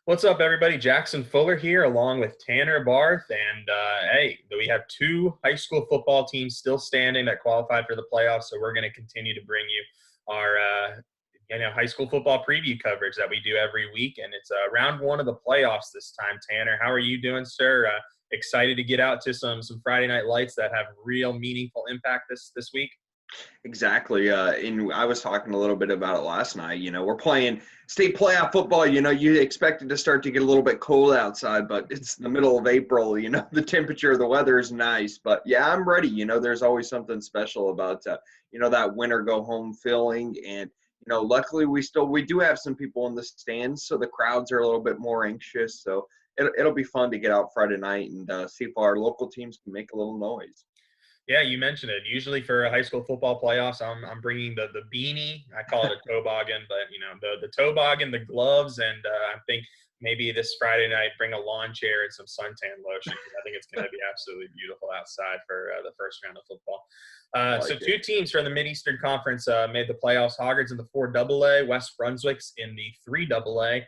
What's up, everybody? Jackson Fuller here, along with Tanner Barth. And hey, we have two high school football teams still standing that qualified for the playoffs. So we're going to continue to bring you our high school football preview coverage that we do every week. And it's round one of the playoffs this time. Tanner, how are you doing, sir? Excited to get out to some Friday night lights that have real meaningful impact this week? Exactly. And I was talking a little bit about it last night. We're playing state playoff football. You expect it to start to get a little bit cold outside, but it's the middle of April. The temperature of the weather is nice. But, yeah, I'm ready. There's always something special about, that winter go home feeling. And, luckily we do have some people in the stands, so the crowds are a little bit more anxious. So it'll be fun to get out Friday night and see if our local teams can make a little noise. Yeah, you mentioned it. Usually for a high school football playoffs, I'm bringing the beanie. I call it a toboggan, but the toboggan, the gloves, and I think maybe this Friday night bring a lawn chair and some suntan lotion because I think it's going to be absolutely beautiful outside for the first round of football. So two teams from the Mid-Eastern Conference made the playoffs. Hoggard's in the 4AA, West Brunswick's in the 3AA.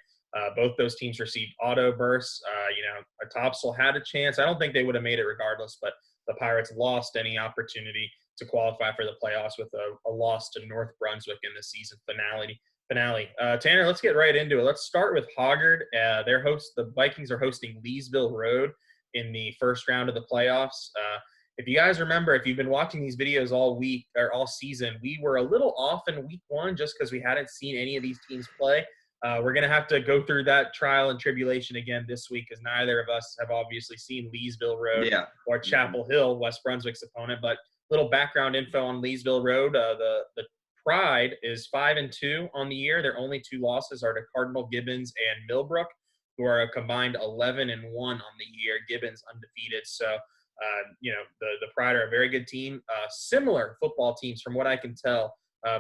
Both those teams received auto berths. Topsail had a chance. I don't think they would have made it regardless, but the Pirates lost any opportunity to qualify for the playoffs with a loss to North Brunswick in the season finale. Tanner, let's get right into it. Let's start with Hoggard. The Vikings are hosting Leesville Road in the first round of the playoffs. If you guys remember, if you've been watching these videos all week or all season, we were a little off in week one just because we hadn't seen any of these teams play. We're going to have to go through that trial and tribulation again this week because neither of us have obviously seen Leesville Road or Chapel Hill, West Brunswick's opponent. But little background info on Leesville Road. The Pride is 5-2 on the year. Their only two losses are to Cardinal Gibbons and Millbrook, who are a combined 11-1 on the year. Gibbons undefeated. So, the Pride are a very good team. Similar football teams from what I can tell.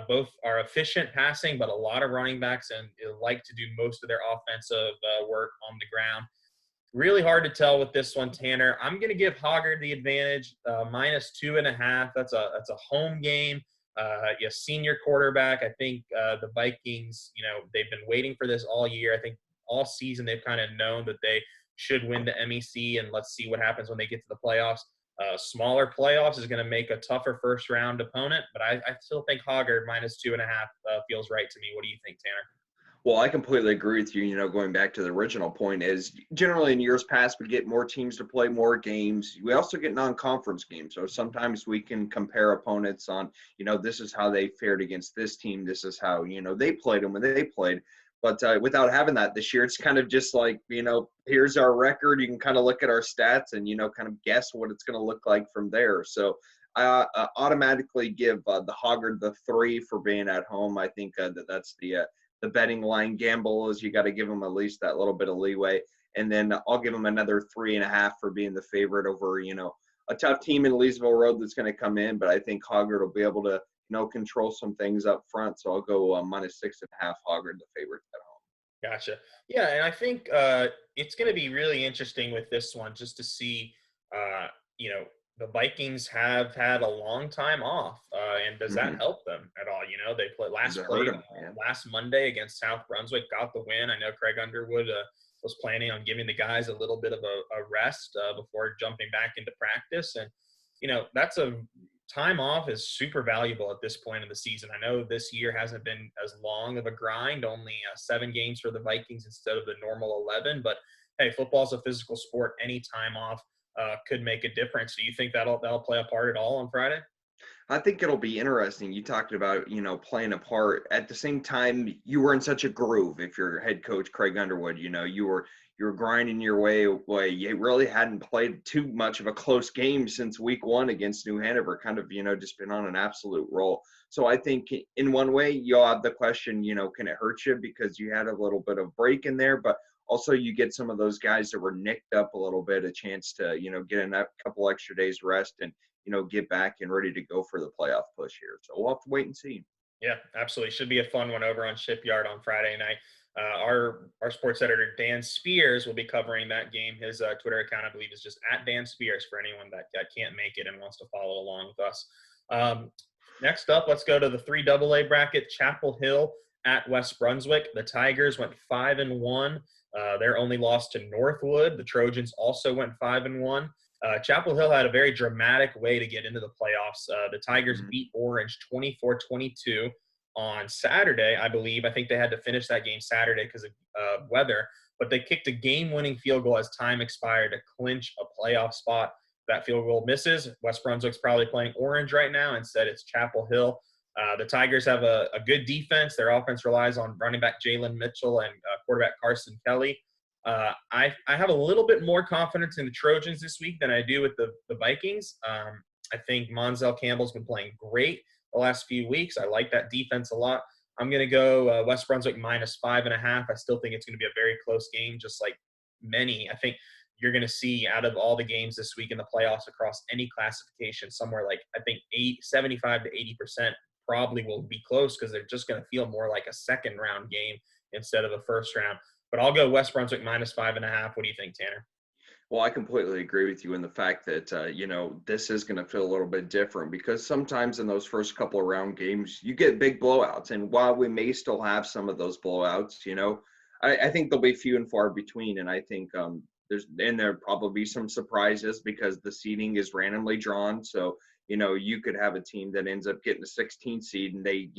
Both are efficient passing, but a lot of running backs and like to do most of their offensive work on the ground. Really hard to tell with this one, Tanner. I'm going to give Hoggard the advantage, -2.5. That's a home game. Senior quarterback. I think the Vikings, they've been waiting for this all year. I think all season they've kind of known that they should win the MEC, and let's see what happens when they get to the playoffs. Smaller playoffs is going to make a tougher first-round opponent, but I still think Hoggard -2.5 feels right to me. What do you think, Tanner? Well, I completely agree with you. Going back to the original point is generally in years past, we get more teams to play more games. We also get non-conference games. So sometimes we can compare opponents on, this is how they fared against this team. This is how, they played them when they played. But without having that this year, it's kind of just like, here's our record. You can kind of look at our stats and, kind of guess what it's going to look like from there. So I automatically give the Hoggard the 3 for being at home. I think that's the betting line gamble is you got to give them at least that little bit of leeway. And then I'll give them another 3.5 for being the favorite over, a tough team in Leesville Road that's going to come in. But I think Hoggard will be able to, control some things up front. So I'll go -6.5 Hoggard, the favorite at home. Gotcha. Yeah, and I think it's going to be really interesting with this one just to see, the Vikings have had a long time off, and does that help them at all? They played last Monday against South Brunswick, got the win. I know Craig Underwood was planning on giving the guys a little bit of a rest before jumping back into practice, and that's a time off is super valuable at this point in the season. I know this year hasn't been as long of a grind, only 7 games for the Vikings instead of the normal 11. But hey, football's a physical sport. Any time off could make a difference. Do you think that'll play a part at all on Friday? I think it'll be interesting. You talked about, playing a part. At the same time, you were in such a groove. If you're head coach Craig Underwood, you were grinding your way away. You really hadn't played too much of a close game since week 1 against New Hanover, kind of, just been on an absolute roll. So I think in one way you'll have the question, can it hurt you because you had a little bit of break in there, but also you get some of those guys that were nicked up a little bit, a chance to, get a couple extra days rest and, get back and ready to go for the playoff push here. So we'll have to wait and see. Yeah, absolutely. Should be a fun one over on Shipyard on Friday night. Our sports editor, Dan Spears, will be covering that game. His Twitter account, I believe, is just @Dan Spears for anyone that can't make it and wants to follow along with us. Next up, let's go to the 3AA bracket. Chapel Hill at West Brunswick. The Tigers went 5-1. Their only loss to Northwood. The Trojans also went 5-1. Chapel Hill had a very dramatic way to get into the playoffs. The Tigers beat Orange 24-22 on Saturday, I believe. I think they had to finish that game Saturday because of weather, but they kicked a game-winning field goal as time expired to clinch a playoff spot. That field goal misses. West Brunswick's probably playing Orange right now. Instead, it's Chapel Hill. The Tigers have a good defense. Their offense relies on running back Jalen Mitchell and quarterback Carson Kelly. I have a little bit more confidence in the Trojans this week than I do with the Vikings. I think Monzel Campbell's been playing great the last few weeks. I like that defense a lot. I'm going to go West Brunswick -5.5. I still think it's going to be a very close game, just like many. I think you're going to see out of all the games this week in the playoffs across any classification, somewhere like I think 75 to 80% probably will be close because they're just going to feel more like a second round game instead of a first round. But I'll go West Brunswick -5.5. What do you think, Tanner? Well, I completely agree with you in the fact that, this is going to feel a little bit different because sometimes in those first couple of round games, you get big blowouts. And while we may still have some of those blowouts, I think they'll be few and far between. And I think there'll probably be some surprises because the seeding is randomly drawn. So, you could have a team that ends up getting a 16 seed and they,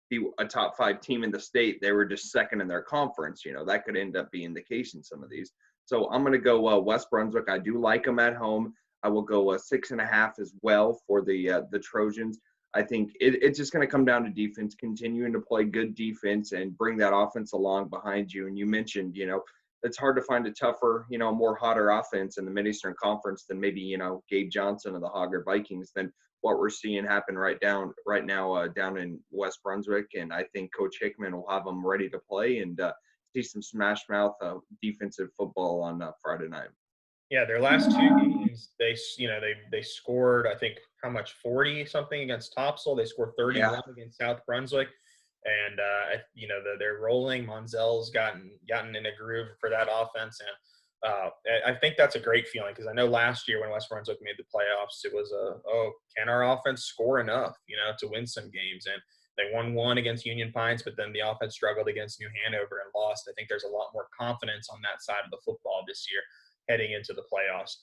be a top 5 team in the state. They were just second in their conference. That could end up being the case in some of these. So I'm going to go West Brunswick. I do like them at home. I will go 6.5 as well for the Trojans. I think it's just going to come down to defense, continuing to play good defense and bring that offense along behind you. And you mentioned, it's hard to find a tougher, more hotter offense in the Mid-Eastern Conference than maybe, Gabe Johnson and the Hoggard Vikings than what we're seeing happen right now down in West Brunswick. And I think Coach Hickman will have them ready to play and see some smash mouth defensive football on Friday night. Yeah, their last 2 games, they scored, I think, how much, 40 something against Topsail. They scored 31 against South Brunswick, and they're rolling. Monzel's gotten in a groove for that offense, and I think that's a great feeling because I know last year when West Brunswick made the playoffs, it was can our offense score enough, to win some games? And they won one against Union Pines, but then the offense struggled against New Hanover and lost. I think there's a lot more confidence on that side of the football this year heading into the playoffs.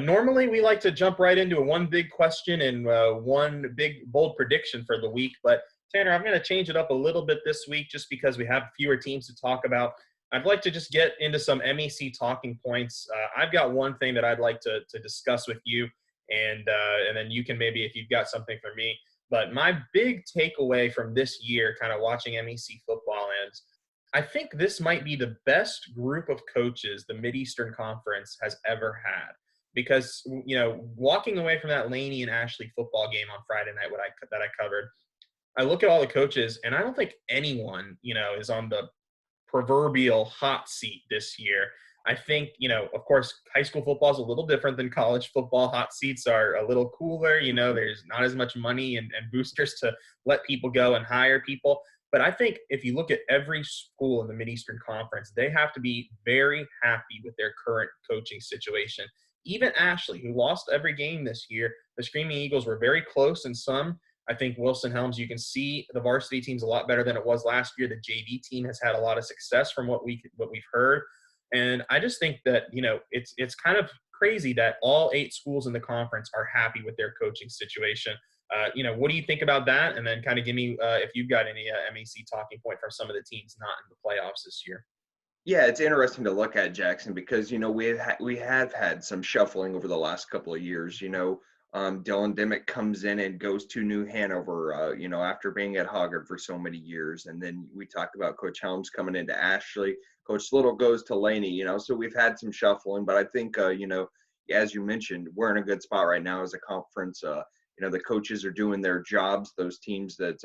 Normally, we like to jump right into one big question and one big, bold prediction for the week. But, Tanner, I'm going to change it up a little bit this week just because we have fewer teams to talk about. I'd like to just get into some MEC talking points. I've got one thing that I'd like to discuss with you, and then you can maybe, if you've got something for me. But my big takeaway from this year, kind of watching MEC football, is I think this might be the best group of coaches the Mid-Eastern Conference has ever had. Because, walking away from that Laney and Ashley football game on Friday night that I covered, I look at all the coaches, and I don't think anyone, is on the proverbial hot seat this year. I think, of course, high school football is a little different than college football. Hot seats are a little cooler. There's not as much money and boosters to let people go and hire people. But I think if you look at every school in the Mid-Eastern Conference, they have to be very happy with their current coaching situation. Even Ashley, who lost every game this year, the Screaming Eagles were very close in some. I think Wilson Helms, you can see the varsity team's a lot better than it was last year. The JV team has had a lot of success from what we've heard. And I just think that, it's kind of crazy that all 8 schools in the conference are happy with their coaching situation. What do you think about that? And then kind of give me if you've got any MEC talking point from some of the teams not in the playoffs this year. Yeah, it's interesting to look at, Jackson, because, we have had some shuffling over the last couple of years. Dylan Dimmick comes in and goes to New Hanover, after being at Hoggard for so many years. And then we talked about Coach Helms coming into Ashley. Coach Little goes to Laney, so we've had some shuffling. But I think, as you mentioned, we're in a good spot right now as a conference. The coaches are doing their jobs. Those teams that,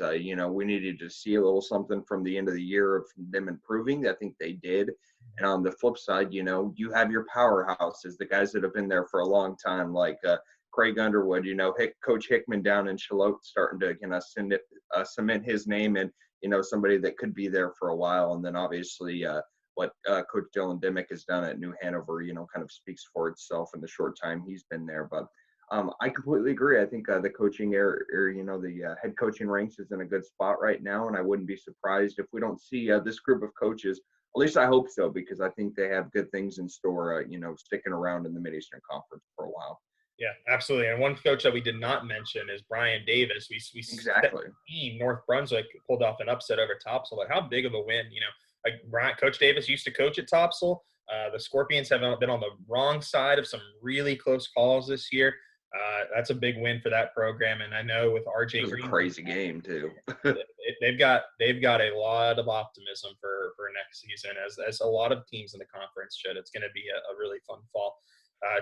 we needed to see a little something from the end of the year of them improving. I think they did. And on the flip side, you have your powerhouses, the guys that have been there for a long time, like Craig Underwood, Coach Hickman down in Charlotte starting to, cement his name and, somebody that could be there for a while. And then obviously what Coach Dylan Dimmick has done at New Hanover, kind of speaks for itself in the short time he's been there. But I completely agree. I think the coaching the head coaching ranks is in a good spot right now. And I wouldn't be surprised if we don't see this group of coaches At least I hope so, because I think they have good things in store, sticking around in the Mid-Eastern Conference for a while. Yeah, absolutely. And one coach that we did not mention is Brian Davis. We Exactly. North Brunswick pulled off an upset over Topsail. But how big of a win? Coach Davis used to coach at Topsail. The Scorpions have been on the wrong side of some really close calls this year. That's a big win for that program. And I know with RJ It was Green, a crazy game too. they've got a lot of optimism for next season, as a lot of teams in the conference should. It's going to be a really fun fall.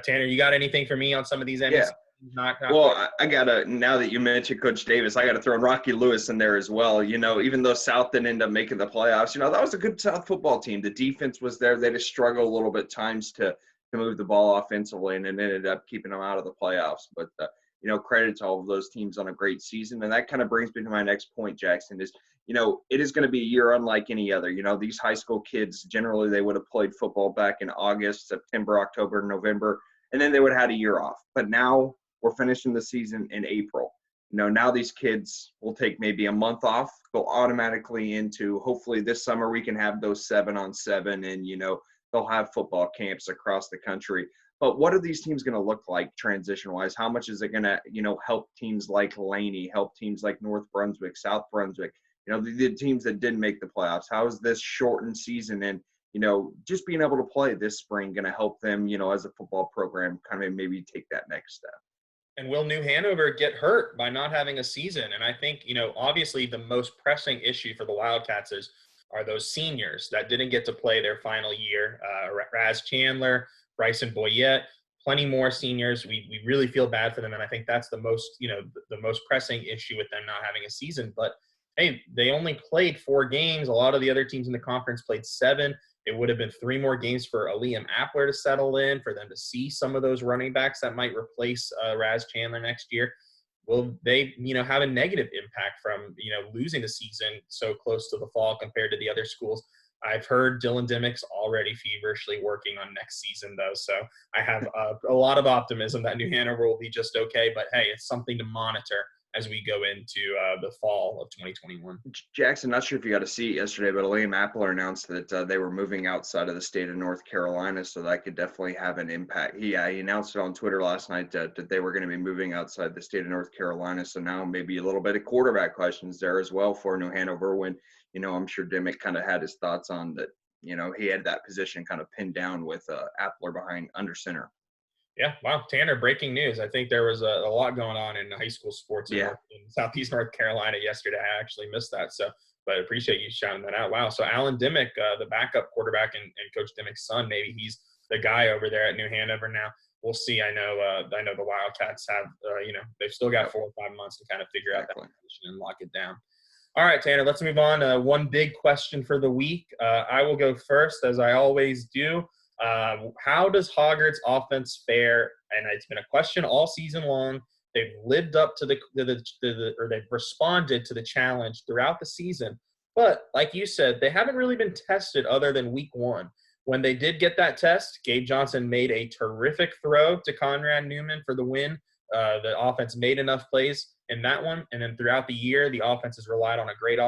Tanner, you got anything for me on some of these MEC? Yeah. Well, I gotta, now that you mentioned Coach Davis, I gotta throw in Rocky Lewis in there as well. Even though South didn't end up making the playoffs, that was a good South football team. The defense was there. They just struggled a little bit times to move the ball offensively, and it ended up keeping them out of the playoffs. But credit to all of those teams on a great season. And that kind of brings me to my next point, Jackson, is it is going to be a year unlike any other. These high school kids, generally they would have played football back in August, September, October, November, and then they would have had a year off. But now we're finishing the season in April. Now these kids will take maybe a month off, go automatically into, hopefully this summer we can have those 7-on-7, and, they'll have football camps across the country. But what are these teams going to look like transition-wise? How much is it going to, help teams like Laney, help teams like North Brunswick, South Brunswick, the teams that didn't make the playoffs? How is this shortened season and, just being able to play this spring going to help them, as a football program, kind of maybe take that next step? And will New Hanover get hurt by not having a season? And I think, obviously the most pressing issue for the Wildcats are those seniors that didn't get to play their final year. Raz Chandler, Bryson Boyette, plenty more seniors. We really feel bad for them. And I think that's the most, the most pressing issue with them not having a season. But hey, they only played 4 games. A lot of the other teams in the conference played 7. It would have been 3 more games for Liam Appler to settle in, for them to see some of those running backs that might replace Raz Chandler next year. Will they, have a negative impact from, losing the season so close to the fall compared to the other schools? I've heard Dylan Dimmick's already feverishly working on next season, though. So I have a lot of optimism that New Hanover will be just okay. But, hey, it's something to monitor as we go into the fall of 2021. Jackson, not sure if you got to see it yesterday, but Liam Appler announced that they were moving outside of the state of North Carolina, so that could definitely have an impact. He announced it on Twitter last night that they were going to be moving outside the state of North Carolina, so now maybe a little bit of quarterback questions there as well for New Hanover when, I'm sure Dimmick kind of had his thoughts on that, he had that position kind of pinned down with Appler behind under center. Yeah, wow, Tanner, breaking news. I think there was a lot going on in high school sports in Southeast North Carolina yesterday. I actually missed that, but I appreciate you shouting that out. Wow, so Alan Dimmick, the backup quarterback and Coach Dimmick's son, maybe he's the guy over there at New Hanover now. We'll see. I know the Wildcats have, they've still got 4 or 5 months to kind of figure out that position and lock it down. All right, Tanner, let's move on. One big question for the week. I will go first, as I always do. How does Hoggard's offense fare? And it's been a question all season long. They've lived up to or they've responded to the challenge throughout the season. But like you said, they haven't really been tested other than week 1. When they did get that test, Gabe Johnson made a terrific throw to Conrad Newman for the win. The offense made enough plays in that one. And then throughout the year, the offense has relied on a great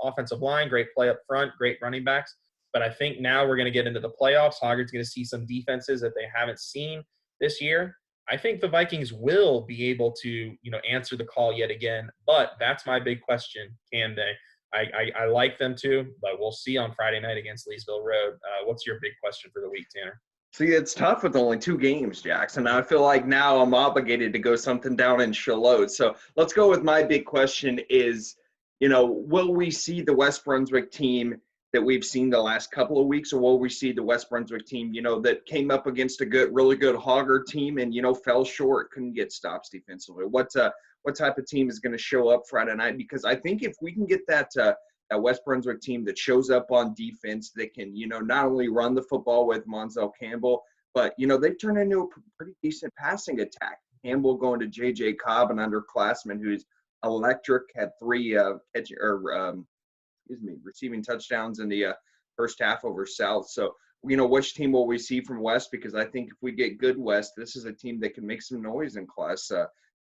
offensive line, great play up front, great running backs. But I think now we're going to get into the playoffs. Hoggard's going to see some defenses that they haven't seen this year. I think the Vikings will be able to, answer the call yet again. But that's my big question. Can they? I like them too, but we'll see on Friday night against Leesville Road. What's your big question for the week, Tanner? See, it's tough with only 2 games, Jackson. I feel like now I'm obligated to go something down in Charlotte. So let's go with my big question is, will we see the West Brunswick team that we've seen the last couple of weeks, or will we see the West Brunswick team, that came up against a really good Hoggard team and, fell short, couldn't get stops defensively? What type of team is going to show up Friday night? Because I think if we can get that West Brunswick team that shows up on defense, that can, not only run the football with Monzel Campbell, but, they've turned into a pretty decent passing attack. Campbell going to J.J. Cobb, an underclassman who's electric, had 3 receiving touchdowns in the first half over South. So, which team will we see from West? Because I think if we get good West, this is a team that can make some noise in Class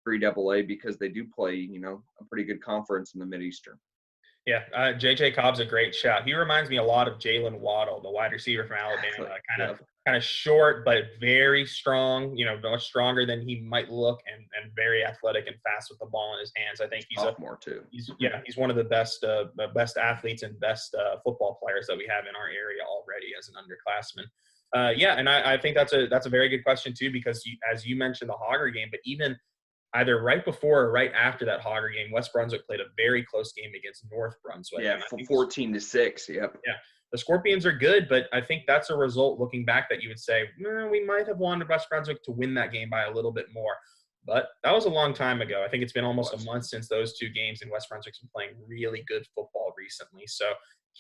3AA because they do play, a pretty good conference in the Mid-Eastern. Yeah, J.J. Cobb's a great shout. He reminds me a lot of Jalen Waddle, the wide receiver from Alabama. Exactly. Kind of Yep. kind of short, but very strong. Much stronger than he might look, and very athletic and fast with the ball in his hands. I think Sophomore too. he's one of the best athletes and best football players that we have in our area already as an underclassman. Yeah, and I think that's a very good question too, because as you mentioned the Hoggard game, but even either right before or right after that Hoggard game, West Brunswick played a very close game against North Brunswick. Yeah, 14-6. Yep. Yeah, the Scorpions are good, but I think that's a result looking back that you would say, we might have wanted West Brunswick to win that game by a little bit more. But that was a long time ago. I think it's been almost a month since those two games, and West Brunswick's been playing really good football recently. So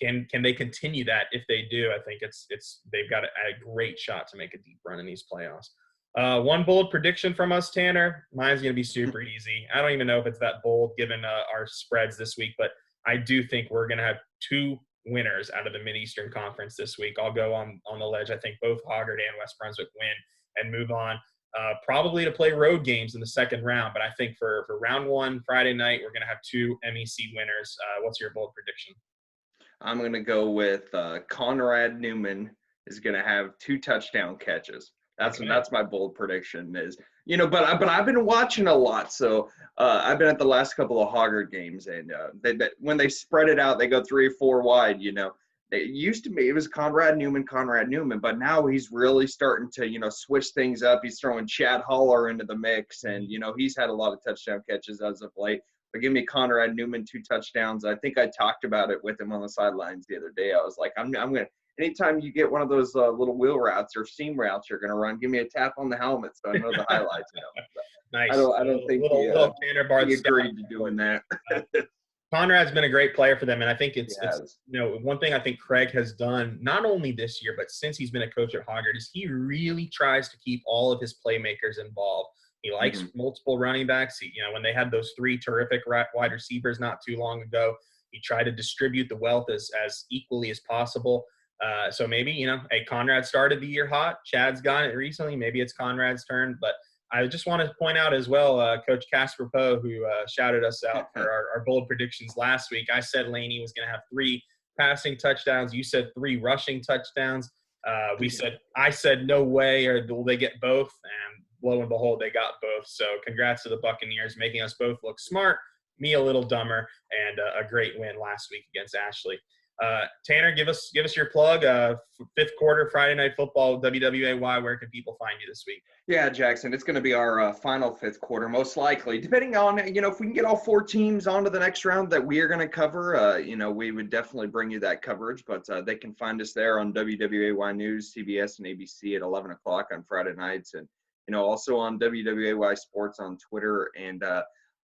can they continue that? If they do, I think they've got a great shot to make a deep run in these playoffs. One bold prediction from us, Tanner. Mine's going to be super easy. I don't even know if it's that bold given our spreads this week, but I do think we're going to have two winners out of the Mid-Eastern Conference this week. I'll go on the ledge. I think both Hoggard and West Brunswick win and move on. Probably to play road games in the second round, but I think for round one, Friday night, we're going to have two MEC winners. What's your bold prediction? I'm going to go with Conrad Newman is going to have 2 touchdown catches. That's my bold prediction is, but I've been watching a lot. So I've been at the last couple of Hoggard games, and when they spread it out, they go 3 or 4 wide, It used to be it was Conrad Newman, but now he's really starting to, switch things up. He's throwing Chad Holler into the mix, and, he's had a lot of touchdown catches as of late. But give me Conrad Newman 2 touchdowns. I think I talked about it with him on the sidelines the other day. I was like, I'm going to – anytime you get one of those little wheel routes or seam routes you're going to run, give me a tap on the helmet so I know the highlights. Nice. I don't think he agreed to doing that. Conrad's been a great player for them, and I think it's one thing I think Craig has done not only this year but since he's been a coach at Hoggard is he really tries to keep all of his playmakers involved. He likes multiple running backs. When they had those 3 terrific wide receivers not too long ago, he tried to distribute the wealth as equally as possible. So maybe, Conrad started the year hot. Chad's gotten it recently. Maybe it's Conrad's turn. But I just want to point out as well, Coach Casper Poe, who shouted us out for our bold predictions last week. I said Laney was going to have 3 passing touchdowns. You said 3 rushing touchdowns. I said no way, or will they get both? And lo and behold, they got both. So congrats to the Buccaneers, making us both look smart, me a little dumber, and a great win last week against Ashley. Tanner, give us your plug. 5th quarter Friday Night Football, WWAY. Where can people find you this week? Yeah, Jackson, it's going to be our final 5th quarter, most likely. Depending on, if we can get all 4 teams onto the next round that we are going to cover, we would definitely bring you that coverage. But they can find us there on WWAY News, CBS, and ABC at 11 o'clock on Friday nights. And, also on WWAY Sports on Twitter, and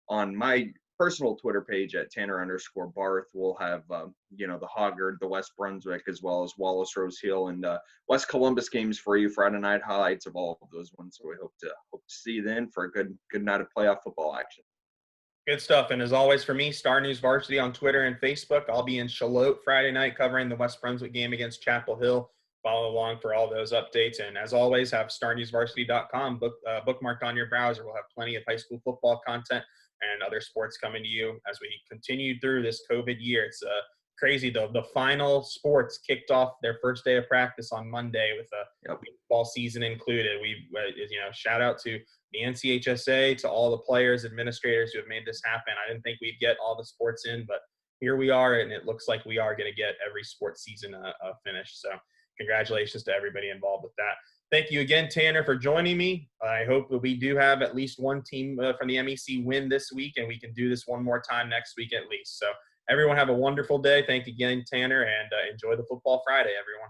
on my personal Twitter page at Tanner_Barth. We'll have, the Hoggard, the West Brunswick, as well as Wallace Rose Hill and West Columbus games for you, Friday night highlights of all of those ones. So we hope to see you then for a good night of playoff football action. Good stuff. And as always, for me, StarNewsVarsity on Twitter and Facebook. I'll be in Charlotte Friday night covering the West Brunswick game against Chapel Hill. Follow along for all those updates. And as always, have StarNewsVarsity.com bookmarked on your browser. We'll have plenty of high school football content and other sports coming to you as we continue through this COVID year. It's crazy, though. The final sports kicked off their first day of practice on Monday with a football season included. We, shout out to the NCHSA, to all the players, administrators who have made this happen. I didn't think we'd get all the sports in, but here we are, and it looks like we are going to get every sports season finished. So congratulations to everybody involved with that. Thank you again, Tanner, for joining me. I hope that we do have at least one team from the MEC win this week, and we can do this one more time next week at least. So everyone have a wonderful day. Thank you again, Tanner, and enjoy the Football Friday, everyone.